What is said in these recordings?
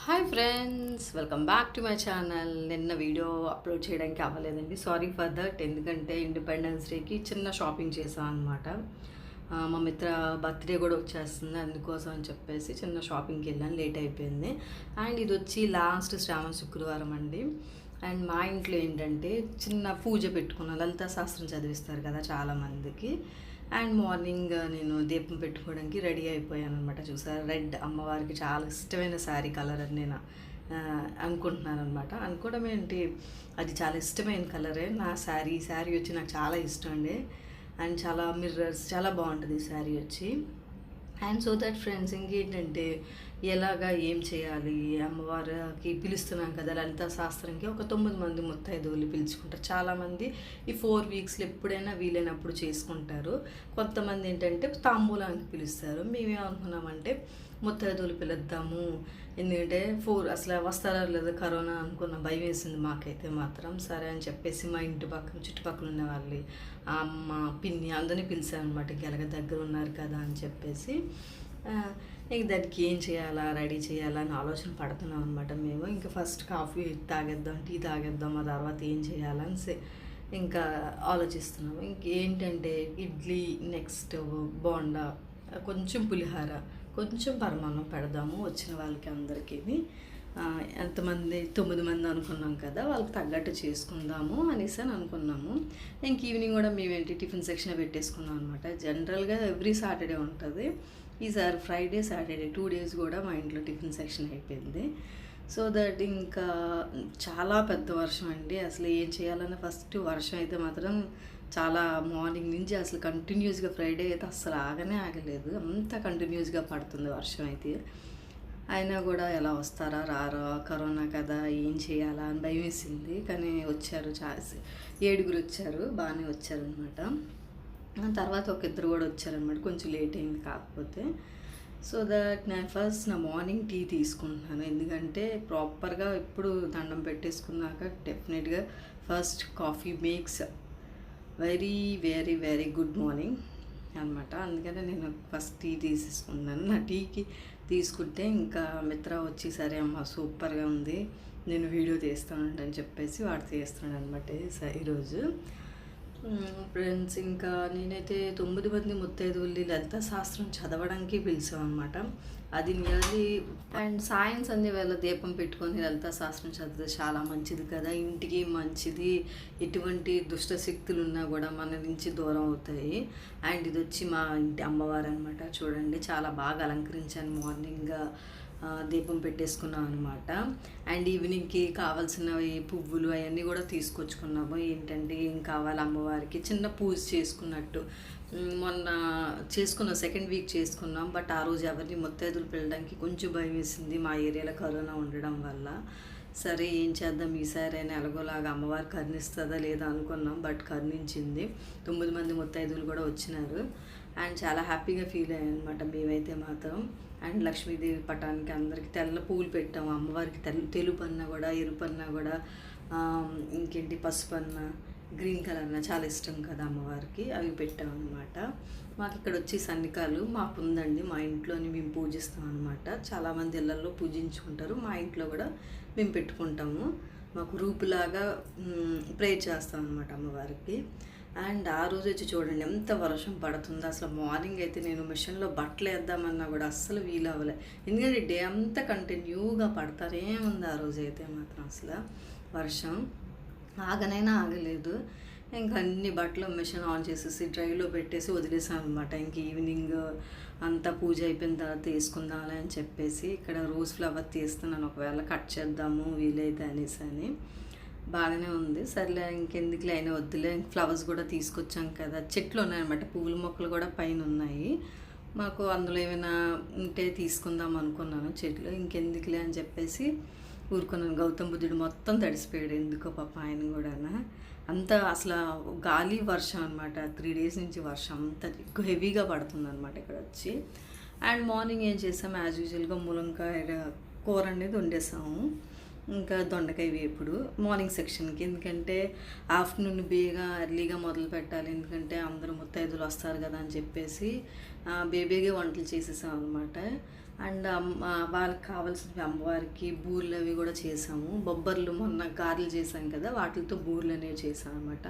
Hi friends, welcome back to my channel. నిన్న video upload చేయడానికి అవ్వలేదండి, సారీ ఫర్ దట్. ఎందుకంటే ఇండిపెండెన్స్ డేకి చిన్న షాపింగ్ చేసాం అనమాట. మా మిత్ర బర్త్డే కూడా వచ్చేస్తుంది, అందుకోసం అని చెప్పేసి చిన్న షాపింగ్కి వెళ్ళాను, లేట్ అయిపోయింది. అండ్ ఇది వచ్చి లాస్ట్ శ్రావణ శుక్రవారం అండి. అండ్ మా ఇంట్లో ఏంటంటే చిన్న పూజ పెట్టుకున్నాను, లలితా శాస్త్రం చదివిస్తారు కదా చాలామందికి. అండ్ మార్నింగ్ నేను దీపం పెట్టుకోవడానికి రెడీ అయిపోయాను అనమాట. చూసారు, రెడ్ అమ్మవారికి చాలా ఇష్టమైన శారీ కలర్ అని నేను అనుకుంటున్నాను అనమాట. అనుకోవడం ఏంటి, అది చాలా ఇష్టమైన కలరే నా శారీ. శారీ వచ్చి నాకు చాలా ఇష్టం అండి. అండ్ చాలా మిర్రర్స్, చాలా బాగుంటుంది ఈ శారీ వచ్చి. అండ్ సో దట్ ఫ్రెండ్స్, ఇంకేంటంటే ఎలాగా ఏం చేయాలి, అమ్మవారికి పిలుస్తున్నాం కదా లలితా శాస్త్రంకి. ఒక 9 మంది ముత్తైదువులు పిలుచుకుంటారు. చాలామంది ఈ 4 వీక్స్లో ఎప్పుడైనా వీలైనప్పుడు చేసుకుంటారు. కొంతమంది ఏంటంటే తాంబూలానికి పిలుస్తారు. మేమేమనుకున్నామంటే ముత్తైదువులు పిలుద్దాము, ఎందుకంటే అసలు వస్తారా లేదా కరోనా అనుకున్న భయం వేసింది మాకైతే మాత్రం. సరే అని చెప్పేసి మా ఇంటి పక్కన చుట్టుపక్కల ఉన్న వాళ్ళు, అమ్మ, పిన్ని అందరినీ పిలిచాను అనమాట. గెలగ దగ్గర ఉన్నారు కదా అని చెప్పేసి. ఇంక దానికి ఏం చేయాలా, రెడీ చేయాలా అని ఆలోచన పడుతున్నాం అనమాట మేము. ఇంకా ఫస్ట్ కాఫీ తాగేద్దాం, టీ తాగేద్దాం, ఆ తర్వాత ఏం చేయాలని ఇంకా ఆలోచిస్తున్నాము. ఇంకేంటంటే ఇడ్లీ, నెక్స్ట్ బోండా, కొంచెం పులిహార, కొంచెం పరమాన్నం పెడదాము వచ్చిన వాళ్ళకి అందరికీ. ఎంతమంది 9 మంది అనుకున్నాం కదా, వాళ్ళకి తగ్గట్టు చేసుకుందాము అనేసి అని అనుకున్నాము. ఇంక ఈవినింగ్ కూడా మేమేంటి టిఫిన్ సెక్షన్ పెట్టేసుకున్నాం అనమాట. జనరల్గా ఎవ్రీ సాటర్డే ఉంటుంది, ఈసారి ఫ్రైడే సాటర్డే 2 డేస్ కూడా మా ఇంట్లో టిఫిన్ సెక్షన్ అయిపోయింది. సో దట్ ఇంకా చాలా పెద్ద వర్షం అండి. అసలు ఏం చేయాలన్న ఫస్ట్ వర్షం అయితే మాత్రం చాలా మార్నింగ్ నుంచి అసలు కంటిన్యూస్గా, ఫ్రైడే అయితే అస్సలు ఆగలేదు, అంత కంటిన్యూస్గా పడుతుంది వర్షం అయితే. అయినా కూడా ఎలా వస్తారా రారా, కరోనా కదా ఏం చేయాలా అని భయం వేసింది. కానీ వచ్చారు, 7 వచ్చారు, బాగానే వచ్చారనమాట. తర్వాత ఒక 2 కూడా వచ్చారనమాట, కొంచెం లేట్ అయింది కాకపోతే. సో దట్ నేను ఫస్ట్ నా మార్నింగ్ టీ తీసుకుంటున్నాను, ఎందుకంటే ప్రాపర్గా ఇప్పుడు దండం పెట్టేసుకున్నాక డెఫినెట్గా first coffee makes very very very good morning అనమాట. అందుకనే నేను ఫస్ట్ టీ తీసేసుకున్నాను. నా టీకి తీసుకుంటే ఇంకా మిత్ర వచ్చి సరే అమ్మ సూపర్గా ఉంది, నేను వీడియో తీస్తానంటని చెప్పేసి వాడు తీస్తున్నాడు అనమాట ఈరోజు. ఫ్రెండ్స్, ఇంకా నేనైతే 9 మంది ముత్తైదువుల్ని లలితా శాస్త్రం చదవడానికి పిలిచామన్నమాట. అది నియర్లీ అండ్ సాయం సంధ్య వేళ దీపం పెట్టుకొని లలితా శాస్త్రం చదివితే చాలా మంచిది కదా, ఇంటికి మంచిది, ఎటువంటి దుష్ట శక్తులు ఉన్నా కూడా మన నుంచి దూరం అవుతాయి. అండ్ ఇది వచ్చి మా ఇంటి అమ్మవారు అనమాట. చూడండి, చాలా బాగా అలంకరించాను, మార్నింగ్ దీపం పెట్టేసుకున్నాం అనమాట. అండ్ ఈవినింగ్కి కావాల్సినవి పువ్వులు అవన్నీ కూడా తీసుకొచ్చుకున్నాము. ఏంటంటే ఏం కావాలి అమ్మవారికి, చిన్న పూజ చేసుకున్నట్టు. మొన్న చేసుకున్నాం, 2nd వీక్ చేసుకున్నాం. బట్ ఆ రోజు ఎవరిని ముత్తైదులు పిలవడానికి కొంచెం భయం వేసింది, మా ఏరియాలో కరోనా ఉండడం వల్ల. సరే ఏం చేద్దాం ఈసారి అని ఎలాగోలాగా అమ్మవారు కరుణిస్తుందా లేదా అనుకున్నాం. బట్ కరుణించింది, 9 మంది ముత్తైదువులు కూడా వచ్చినారు. అండ్ చాలా హ్యాపీగా ఫీల్ అయ్యాను అనమాట మేమైతే మాత్రం. అండ్ లక్ష్మీదేవి పటానికి అందరికి తెల్ల పూలు పెట్టాము. అమ్మవారికి తెలుపు అన్న కూడా, ఎరుపు అన్న కూడా, ఇంకేంటి పసుపు అన్న, గ్రీన్ కలర్ అన్న చాలా ఇష్టం కదా అమ్మవారికి, అవి పెట్టామన్నమాట. మాకు ఇక్కడ వచ్చి సన్నికాలు మాకు ఉందండి, మా ఇంట్లోని మేము పూజిస్తాం అనమాట. చాలామంది ఇళ్ళల్లో పూజించుకుంటారు, మా ఇంట్లో కూడా మేము పెట్టుకుంటాము. మాకు రూపులాగా ప్రేయర్ చేస్తాం అనమాట అమ్మవారికి. అండ్ ఆ రోజు వచ్చి చూడండి ఎంత వర్షం పడుతుందో. అసలు మార్నింగ్ అయితే నేను మిషన్లో బట్టలు వేద్దామన్నా కూడా అస్సలు వీలు అవ్వలేదు, ఎందుకంటే డే అంతా కంటిన్యూగా పడతానే ఉంది. ఆ రోజు అయితే మాత్రం అసలు వర్షం ఆగనైనా ఆగలేదు. ఇంకా అన్ని బట్టలు మిషన్ ఆన్ చేసేసి డ్రైలో పెట్టేసి వదిలేసాను అనమాట. ఇంక ఈవినింగ్ అంతా పూజ అయిపోయిన తర్వాత వేసుకుందామని అని చెప్పేసి ఇక్కడ రోజ్ ఫ్లవర్ తీస్తున్నాను, ఒకవేళ కట్ చేద్దాము వీలైతే అనేసి అని. బాగానే ఉంది, సర్లే ఇంకెందుకులే అయినా వద్దులే. ఫ్లవర్స్ కూడా తీసుకొచ్చాం కదా, చెట్లు ఉన్నాయన్నమాట, పువ్వుల మొక్కలు కూడా పైన ఉన్నాయి. మాకు అందులో ఏమైనా ఉంటే తీసుకుందాం అనుకున్నాను చెట్లు, ఇంకెందుకులే అని చెప్పేసి ఊరుకున్నాను. గౌతమ్ బుద్ధుడు మొత్తం తడిసిపోయాడు, ఎందుకో పాప ఆయన కూడా. అంత అసలు గాలి వర్షం అనమాట, 3 డేస్ నుంచి వర్షం అంత ఎక్కువ హెవీగా పడుతుంది అనమాట ఇక్కడ వచ్చి. అండ్ మార్నింగ్ ఏం చేసాము, యాజ్ యూజువల్గా ములంకాయ కూర అనేది వండేసాము. ఇంకా దొండకాయ వేపుడు మార్నింగ్ సెక్షన్కి. ఎందుకంటే ఆఫ్టర్నూన్ ఎర్లీగా మొదలు పెట్టాలి, ఎందుకంటే అందరూ ముత్తైదులు వస్తారు కదా అని చెప్పేసి బేబీగా వంటలు చేసేసాం అనమాట. అండ్ వాళ్ళకి కావాల్సినవి అమ్మవారికి బూరెలు అవి కూడా చేసాము. బొబ్బర్లు మొన్న గారెలు చేసాం కదా, వాటితో బూరెలు అనేవి చేసాం అనమాట.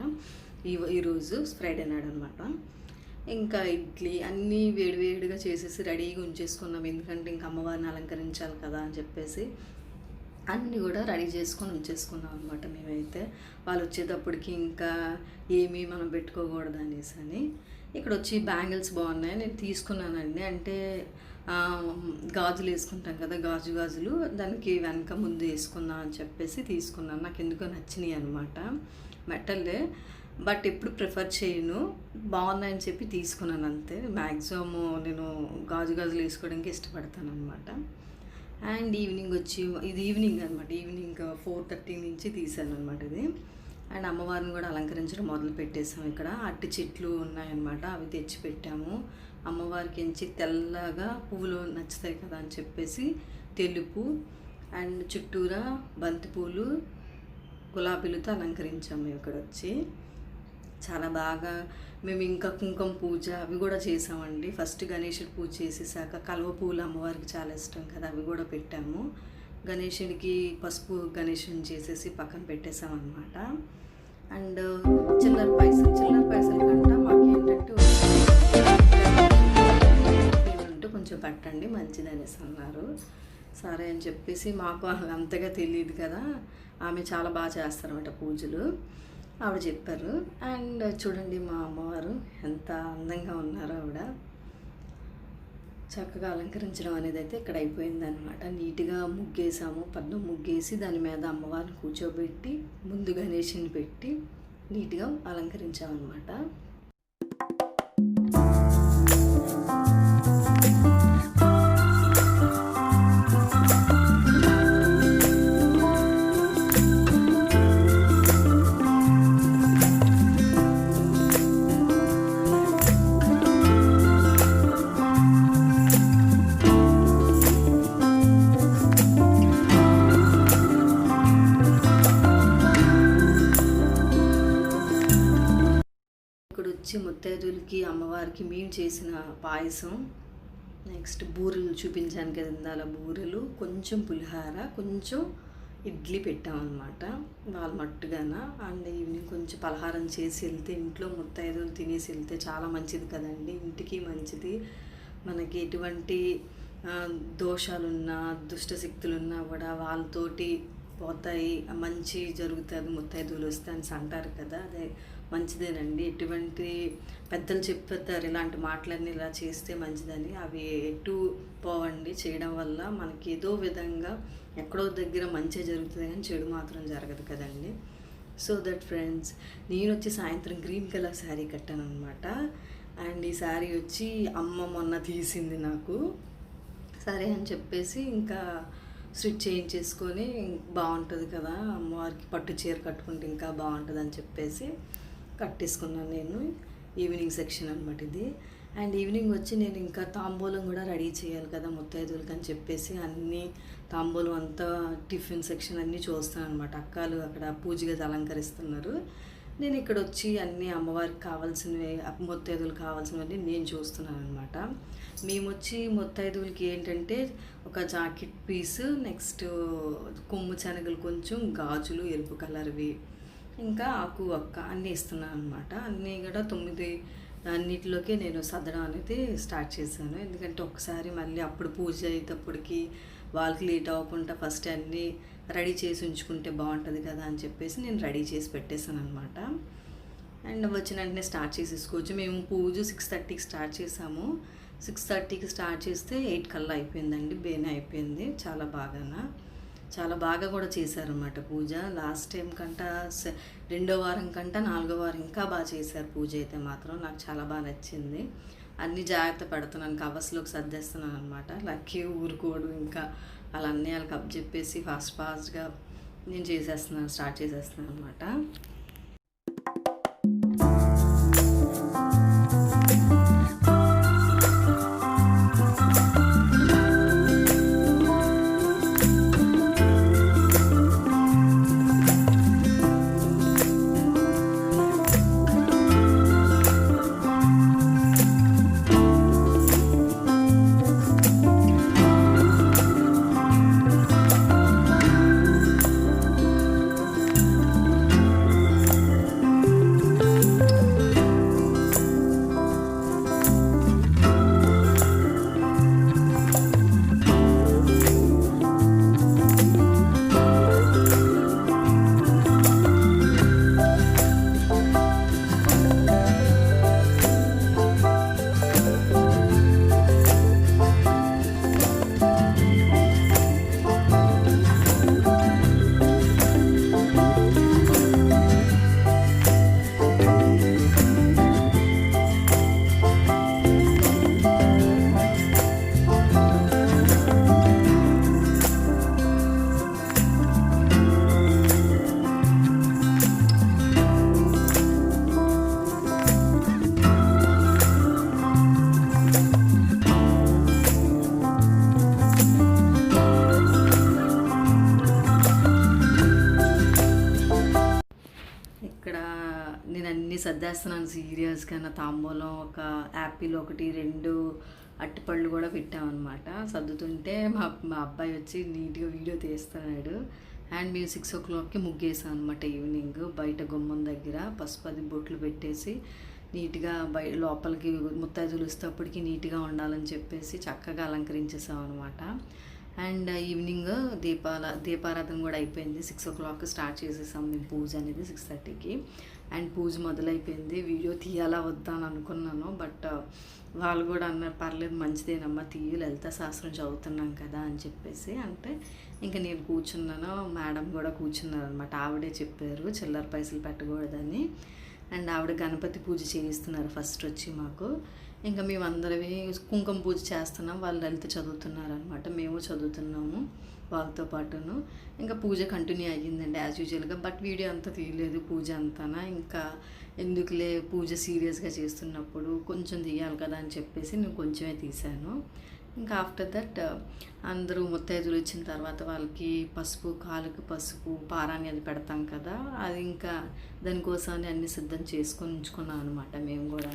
ఈరోజు ఫ్రైడే నాడు అనమాట. ఇంకా ఇడ్లీ అన్నీ వేడివేడిగా చేసేసి రెడీగా ఉంచేసుకున్నాం, ఎందుకంటే ఇంకా అమ్మవారిని అలంకరించాలి కదా అని చెప్పేసి అన్నీ కూడా రెడీ చేసుకొని ఉంచేసుకున్నాం అనమాట. మేమైతే వాళ్ళు వచ్చేటప్పటికి ఇంకా ఏమీ మనం పెట్టుకోకూడదు అనేసి అని. ఇక్కడ వచ్చి బ్యాంగిల్స్ బాగున్నాయి, నేను తీసుకున్నానండి. అంటే గాజులు వేసుకుంటాం కదా, గాజులు దానికి వెనక ముందు వేసుకుందాం అని చెప్పేసి తీసుకున్నాను. నాకు ఎందుకో నచ్చినాయి అనమాట, మెటల్లే. బట్ ఎప్పుడు ప్రిఫర్ చేయను, బాగున్నాయని చెప్పి తీసుకున్నాను అంతే. మ్యాక్సిమం నేను గాజులు వేసుకోవడానికి ఇష్టపడతాను అనమాట. అండ్ ఈవినింగ్ వచ్చి ఇది ఈవినింగ్ అనమాట, ఈవినింగ్ 4:30 నుంచి తీసాను అనమాట ఇది. అండ్ అమ్మవారిని కూడా అలంకరించడం మొదలు పెట్టేసాము. ఇక్కడ అట్టి చెట్లు ఉన్నాయన్నమాట, అవి తెచ్చి పెట్టాము. అమ్మవారికి ఎంచి తెల్లగా పువ్వులు నచ్చుతాయి కదా అని చెప్పేసి తెలుపు అండ్ చుట్టూరా బంతిపూలు గులాబీలతో అలంకరించాము. ఇక్కడ వచ్చి చాలా బాగా మేము ఇంకా కుంకుమ పూజ అవి కూడా చేసామండి. ఫస్ట్ గణేశుడి పూజ చేసేసాక కలువ పూలు అమ్మవారికి చాలా ఇష్టం కదా, అవి కూడా పెట్టాము. గణేశుడికి పసుపు గణేశుని చేసేసి పక్కన పెట్టేసామన్నమాట. అండ్ చిల్లర పైసలు కంటే మాకేంటంటే కొంచెం పెట్టండి మంచిది అనేసి అన్నారు. సరే అని చెప్పేసి, మాకు అంతగా తెలియదు కదా, ఆమె చాలా బాగా చేస్తారన్నమాట పూజలు, ఆవిడ చెప్పారు. అండ్ చూడండి మా అమ్మవారు ఎంత అందంగా ఉన్నారో, ఆవిడ చక్కగా అలంకరించడం అనేది అయితే ఇక్కడ అయిపోయిందనమాట. నీట్గా ముగ్గేసాము, పద్మం ముగ్గేసి దాని మీద అమ్మవారిని కూర్చోబెట్టి ముందు గణేషుని పెట్టి నీట్గా అలంకరించామన్నమాట. ముత్తైదులకి అమ్మవారికి మేము చేసిన పాయసం, నెక్స్ట్ బూరెలు చూపించాను కదా ఇందాల, బూరెలు, కొంచెం పులిహార, కొంచెం ఇడ్లీ పెట్టామన్నమాట వాళ్ళ మట్టుగాన. అండ్ ఈవినింగ్ కొంచెం పలహారం చేసి వెళ్తే, ఇంట్లో ముత్తైదులు తినేసి వెళ్తే చాలా మంచిది కదండి, ఇంటికి మంచిది. మనకి ఎటువంటి దోషాలున్నా దుష్టశక్తులున్నా కూడా వాళ్ళతోటి పోతాయి, మంచి జరుగుతుంది ముత్తైదువులు వస్తే అని అంటారు కదా, అదే మంచిదేనండి. ఎటువంటి పెద్దలు చెప్తారు ఇలాంటి మాటలన్నీ ఇలా చేస్తే మంచిదని, అవి ఎటు పోవండి. చేయడం వల్ల మనకి ఏదో విధంగా ఎక్కడో దగ్గర మంచి జరుగుతుంది కానీ చెడు మాత్రం జరగదు కదండి. సో దట్ ఫ్రెండ్స్, నేను వచ్చి సాయంత్రం గ్రీన్ కలర్ శారీ కట్టాను అనమాట. అండ్ ఈ శారీ వచ్చి అమ్మ మొన్న తీసింది నాకు. సరే అని చెప్పేసి ఇంకా స్టిచ్ చేయించేసుకొని, బాగుంటుంది కదా అమ్మవారికి పట్టు చీర కట్టుకుంటే ఇంకా బాగుంటుంది అని చెప్పేసి కట్టేసుకున్నాను నేను. ఈవినింగ్ సెక్షన్ అనమాట ఇది. అండ్ ఈవినింగ్ వచ్చి నేను ఇంకా తాంబూలం కూడా రెడీ చేయాలి కదా ముత్తైదువులకి అని చెప్పేసి అన్నీ తాంబూలం అంతా టిఫిన్ సెక్షన్ అన్నీ చూస్తాను అనమాట. అక్కలు అక్కడ పూజ గది అలంకరిస్తున్నారు, నేను ఇక్కడ వచ్చి అన్నీ అమ్మవారికి కావాల్సినవి, ముత్తైదువులకు కావాల్సినవన్నీ నేను చూస్తున్నాను అనమాట. మేము వచ్చి ముత్తైదువులకి ఏంటంటే ఒక జాకెట్ పీసు, నెక్స్ట్ కొమ్ము శనగలు, కొంచెం గాజులు ఎరుపు కలర్వి, ఇంకా ఆకు ఒక్క అన్నీ ఇస్తున్నాను అనమాట. అన్నీ కూడా 9 అన్నిటిలోకి నేను సర్దడం అనేది స్టార్ట్ చేశాను. ఎందుకంటే ఒకసారి మళ్ళీ అప్పుడు పూజ అయ్యేటప్పటికి వాళ్ళకి లేట్ అవ్వకుండా ఫస్ట్ అన్నీ రెడీ చేసి ఉంచుకుంటే బాగుంటుంది కదా అని చెప్పేసి నేను రెడీ చేసి పెట్టేశాను అనమాట. అండ్ వచ్చిన వెంటనే స్టార్ట్ చేసేసుకోవచ్చు. మేము పూజ 6:30కి స్టార్ట్ చేసాము. 6:30కి స్టార్ట్ చేస్తే 8 కల్లా అయిపోయిందండి, బేనే అయిపోయింది. చాలా బాగా కూడా చేశారన్నమాట పూజ. లాస్ట్ టైం కంట 2వ వారం కంట 4వ వారం ఇంకా బాగా చేశారు పూజ అయితే మాత్రం. నాకు చాలా బాగా నచ్చింది. అన్నీ జాగ్రత్త పెడుతున్నాను, కవర్స్లోకి సర్దేస్తున్నాను అనమాట. లక్కీ ఊరుకోడు, ఇంకా వాళ్ళ అన్నయ్యలకు అప్ చెప్పేసి ఫాస్ట్గా నేను స్టార్ట్ చేసేస్తున్నాను అనమాట. చదివేస్తున్నాను సీరియస్గా. నా తాంబూలం ఒక యాపిల్ ఒకటి 2 అరటిపళ్ళు కూడా పెట్టామన్నమాట. సర్దుతుంటే మా మా అబ్బాయి వచ్చి నీట్గా వీడియో తీస్తున్నాడు. అండ్ మేము 6 o'clockకి ముగ్గేసాం అనమాట. ఈవినింగ్ బయట గుమ్మం దగ్గర పసుపు అది బొట్లు పెట్టేసి నీట్గా లోపలికి ముత్తైదులు వచ్చేటప్పటికి నీట్గా ఉండాలని చెప్పేసి చక్కగా అలంకరించేసాం అనమాట. అండ్ ఈవినింగ్ దీపారాధన కూడా అయిపోయింది. 6 o'clock స్టార్ట్ చేసేసాం మేము పూజ అనేది 6:30కి. And puja మొదలైపోయింది. వీడియో తీయాలా వద్దా అని అనుకున్నాను, బట్ వాళ్ళు కూడా అన్నారు పర్లేదు మంచిదేనమ్మా తీయు, లలిత శాస్త్రం చదువుతున్నాం కదా అని చెప్పేసి. అంటే ఇంకా నేను కూర్చున్నాను, మేడం కూడా కూర్చున్నారు అనమాట. ఆవిడే చెప్పారు చిల్లర పైసలు పెట్టకూడదని. అండ్ ఆవిడ గణపతి పూజ చేయిస్తున్నారు ఫస్ట్ వచ్చి మాకు. ఇంకా మేమందరమే కుంకుమ పూజ చేస్తున్నాం, వాళ్ళు లలిత చదువుతున్నారనమాట, మేము చదువుతున్నాము వాళ్ళతో పాటును. ఇంకా పూజ కంటిన్యూ అయ్యిందండి యాజ్ యూజువల్గా. బట్ వీడియో అంతా తీయలేదు పూజ అంతానా. ఇంకా ఎందుకులే పూజ సీరియస్గా చేస్తున్నప్పుడు కొంచెం తీయాలి కదా అని చెప్పేసి నేను కొంచెమే తీశాను. ఇంకా ఆఫ్టర్ దట్ అందరూ ముత్తైదులు వచ్చిన తర్వాత వాళ్ళకి పసుపు, కాలుకి పసుపు, పారాన్ని అది పెడతాం కదా, అది ఇంకా దానికోసాన్ని అన్ని సిద్ధం చేసుకొని ఉంచుకున్నాం అనమాట మేము కూడా.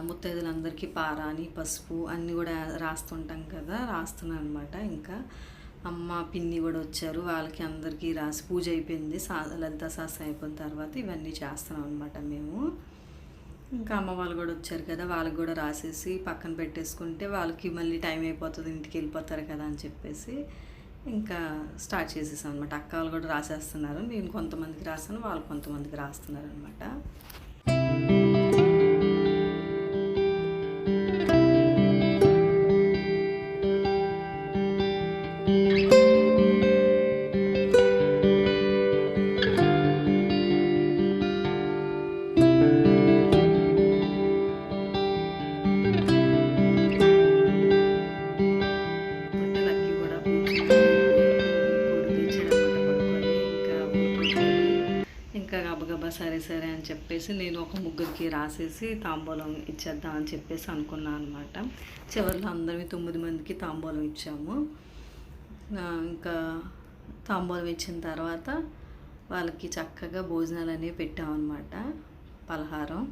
ముత్తైదులందరికీ పారాని పసుపు అన్నీ కూడా రాస్తుంటాం కదా, రాస్తున్నాను అనమాట. ఇంకా అమ్మ పిన్ని కూడా వచ్చారు, వాళ్ళకి అందరికీ రాసి పూజ అయిపోయింది. లలిత శాస్త్రం అయిపోయిన తర్వాత ఇవన్నీ చేస్తున్నాం అనమాట మేము. ఇంకా అమ్మ వాళ్ళు కూడా వచ్చారు కదా, వాళ్ళకి కూడా రాసేసి పక్కన పెట్టేసుకుంటే వాళ్ళకి మళ్ళీ టైం అయిపోతుంది, ఇంటికి వెళ్ళిపోతారు కదా అని చెప్పేసి ఇంకా స్టార్ట్ చేసేసాం అనమాట. అక్క వాళ్ళు కూడా రాసేస్తున్నారు, నేను కొంతమందికి రాస్తాను, వాళ్ళు కొంతమందికి రాస్తున్నారు అనమాట. అని చెప్పేసి నేను ఒక ముగ్గురికి రాసేసి తాంబూలం ఇచ్చేద్దాం అని చెప్పేసి అనుకున్నాను అనమాట. చివరిలో అందరివి 9 మందికి తాంబూలం ఇచ్చాము. ఇంకా తాంబూలం ఇచ్చిన తర్వాత వాళ్ళకి చక్కగా భోజనాలు అనేవి పెట్టామన్నమాట, పలహారం.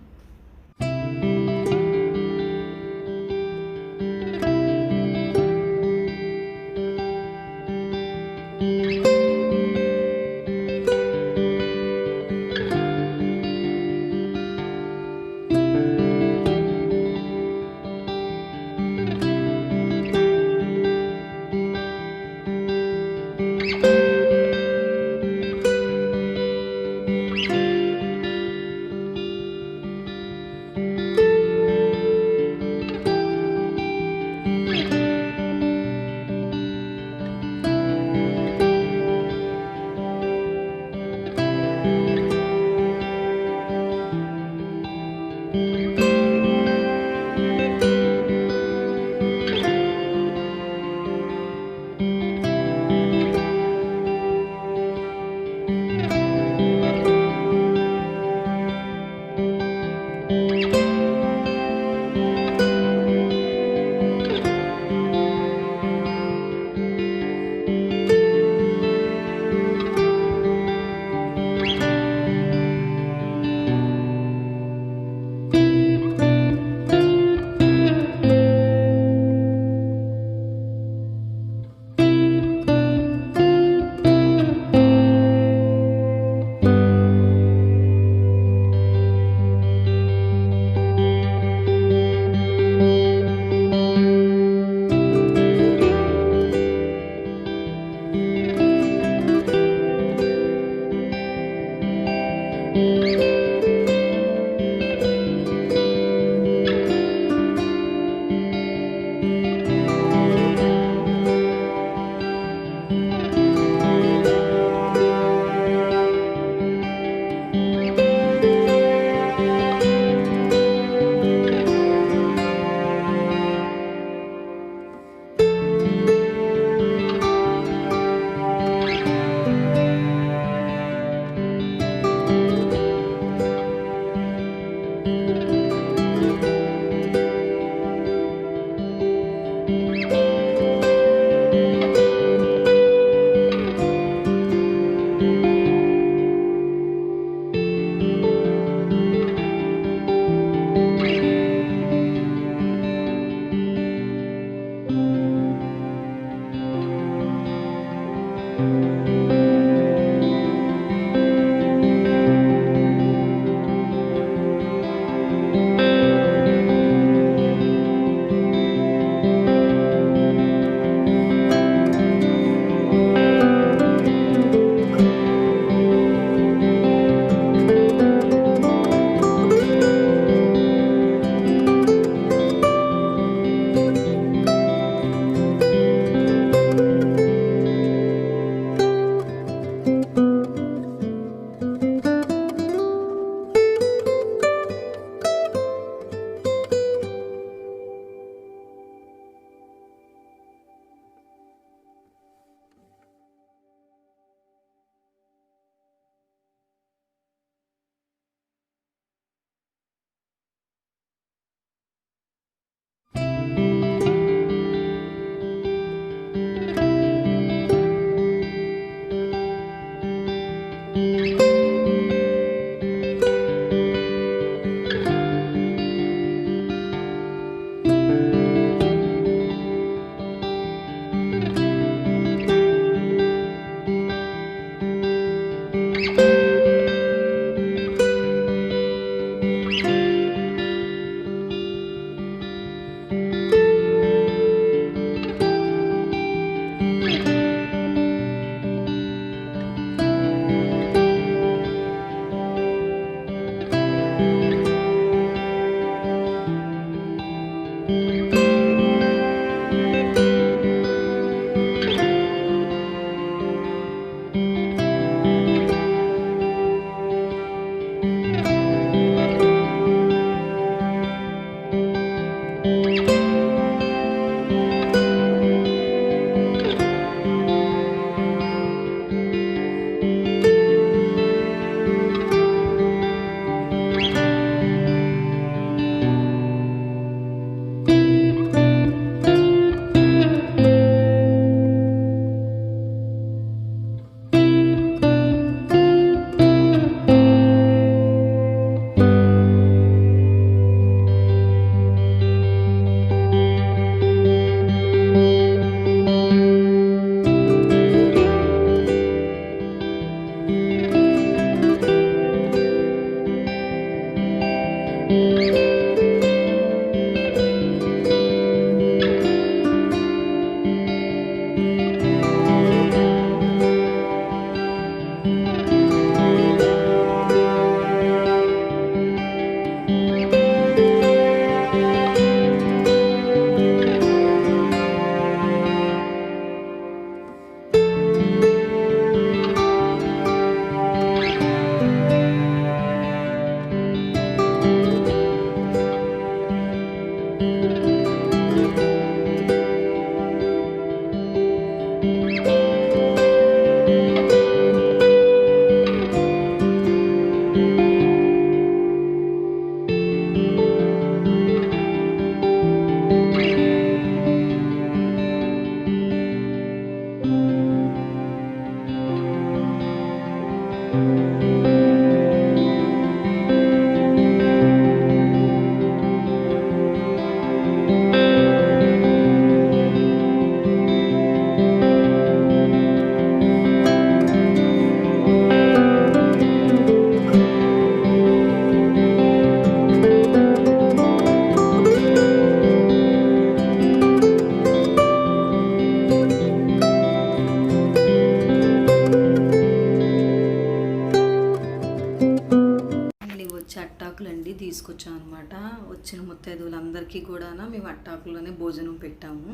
అట్టాకులండి తీసుకొచ్చాం అనమాట. వచ్చిన ముత్తైదువులందరికీ కూడా మేము అట్టాకులోనే భోజనం పెట్టాము.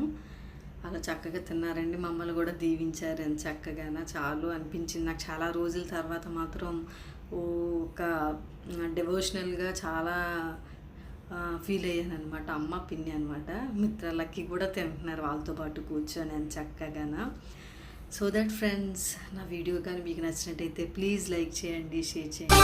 అలా చక్కగా తిన్నారండి. మమ్మల్ని కూడా దీవించారు ఎంత చక్కగా. చాలు అనిపించింది నాకు. చాలా రోజుల తర్వాత మాత్రం ఒక డివోషనల్గా చాలా ఫీల్ అయ్యాను అనమాట. అమ్మ పిన్ని అనమాట. మిత్రులకి కూడా తింటున్నారు వాళ్ళతో పాటు కూర్చొని ఎంత చక్కగా. సో దట్ ఫ్రెండ్స్, నా వీడియో కానీ మీకు నచ్చినట్టయితే ప్లీజ్ లైక్ చేయండి, షేర్ చేయండి.